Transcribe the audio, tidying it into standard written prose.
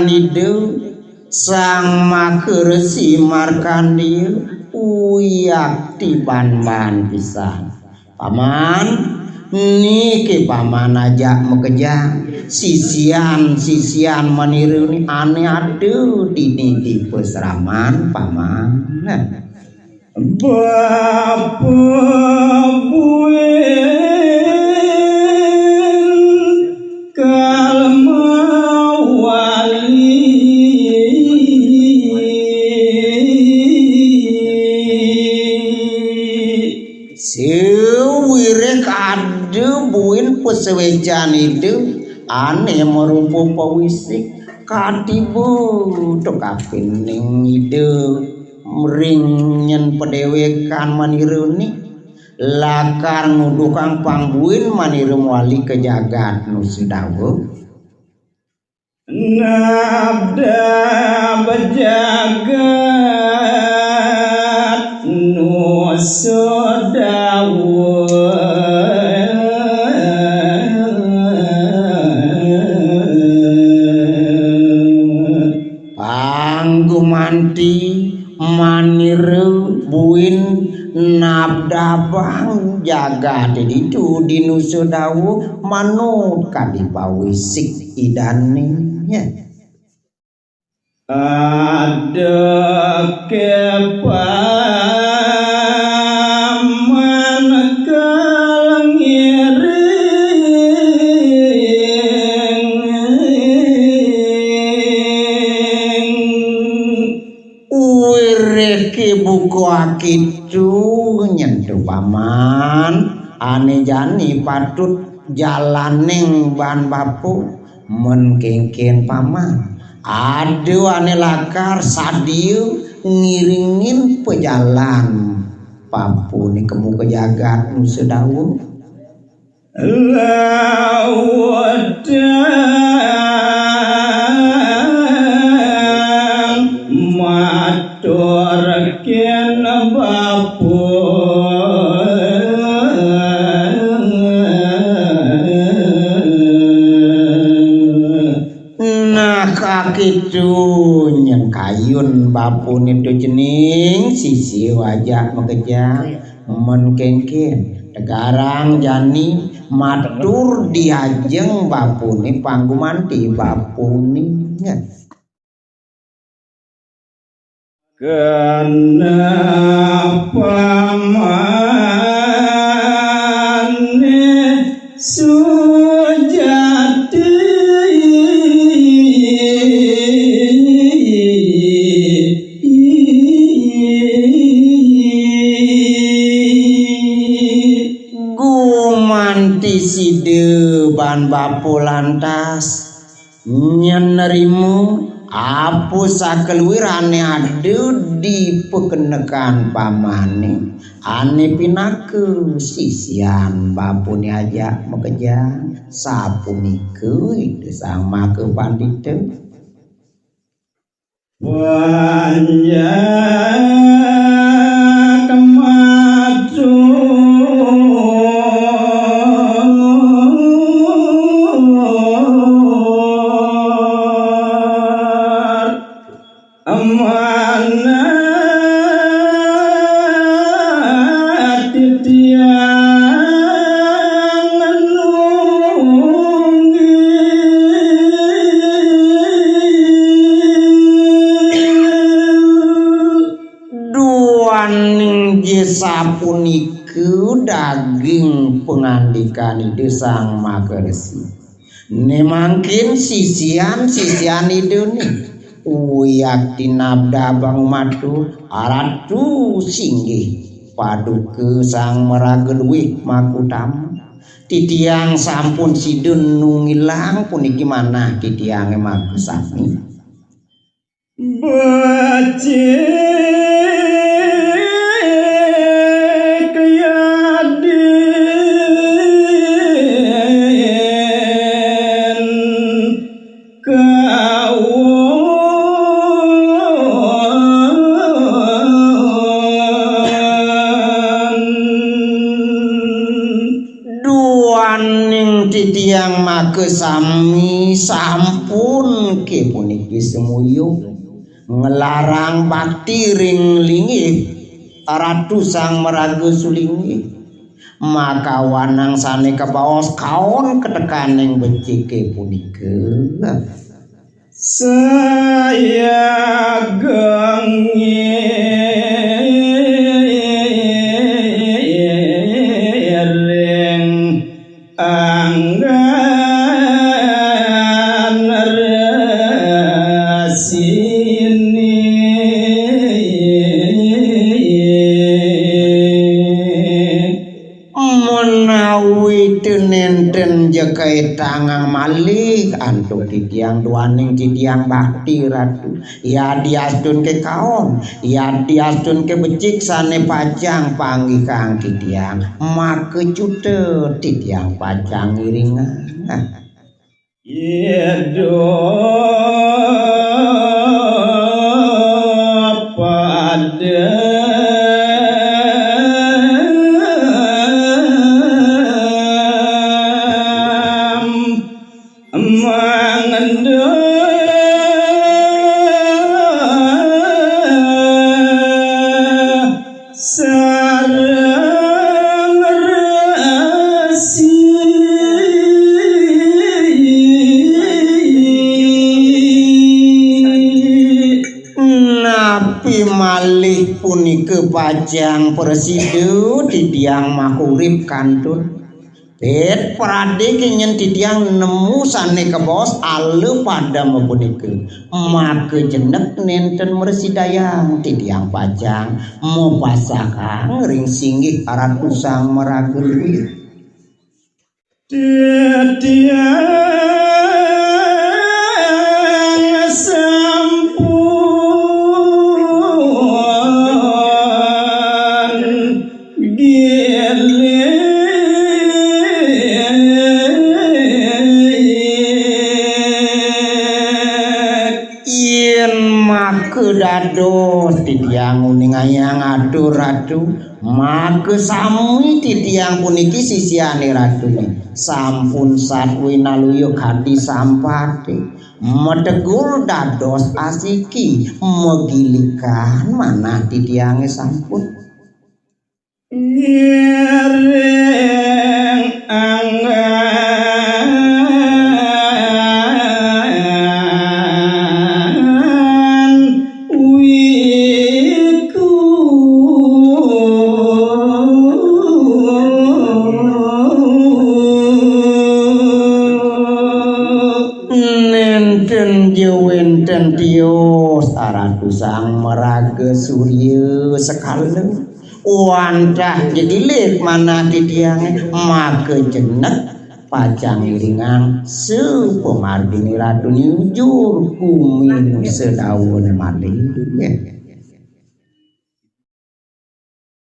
ide sang makersi markandir uyak tiban-ban pisan paman niki paman aja mekejang sisian maniru ni aneh ade di peseraman paman Bapa buin kalmawali sewirek ade buin pesewejan itu aneh merupa pawisik katibu tokapening ide ringin pedewekan maniruni lakar ngudukang pangbuin manirum wali ke jagat nu sedawu nabda bejagat nu sedawu panggumanti maniru buin nabdabang jaga itu dinu sedawu manut kadipawisik idaninya ada kepaman buku akitu nyentuh paman ane jani patut jalaning ban bapu menkengken paman aduh ane lakar sadiu ngiringin pejalan papu ni kemu ke jagat nu sedawu maturkeun bapu nah kakitu nyengkayun bapu nitu jening sisi wajah mekejang menkengken tegarang jani matur diajeng bapu ni panggumanti bapu ni kenapa mane sujati gumanti side ban bapu lantas nyenerimu apu sakeluir ane ade di pekenekan pamane ane pinaku sisian bapuni aja mekejang sapuniku itu sama ke pandite banyak kematu sapuniku daging pengandikan itu sang makersi ne mangkin sisian itu nih uyak tinabda bang matu aratu singgih paduke sang merageluih makutam titiang sampun sidun nungilang puniki manah titiange makusami bace titiang make sami sampun ke puniki puniki semuyung ngelarang bakti ring linggih Ratu Sang Meraga Sulinggih. Maka wanang sane kebaos kaon ketekaning becike punika saya genging anggan resini menawi nenten jekai tangang malih antuk titiang duaning titiang bakti ratu ya diastun ke kaon ya diastun ke becik sane pajang panggih kang titiang maka cute titiang pajang iringan yedo pada malih punika pajang presidu titiang mahurip kantun bet prade kenyen titiang nemu sane kebos alu pada punika maka jenek nenten mersidayang titiang pajang mau pasakang ring singgih Ratu Sang Meraga titiang dados titiang uning ayang aduh ratu maka sami titiang puniki sisiane ratu sampun satwi naluyuk hati sampate medegul dados asiki megilikan manah titiange sampun nyering anggan Tios Ratu Sang Meraga Surya sekaleng wandah jedilik mana titiange maka jenek pajang iringan sepemardini ratu nyujur kumin sedaun malih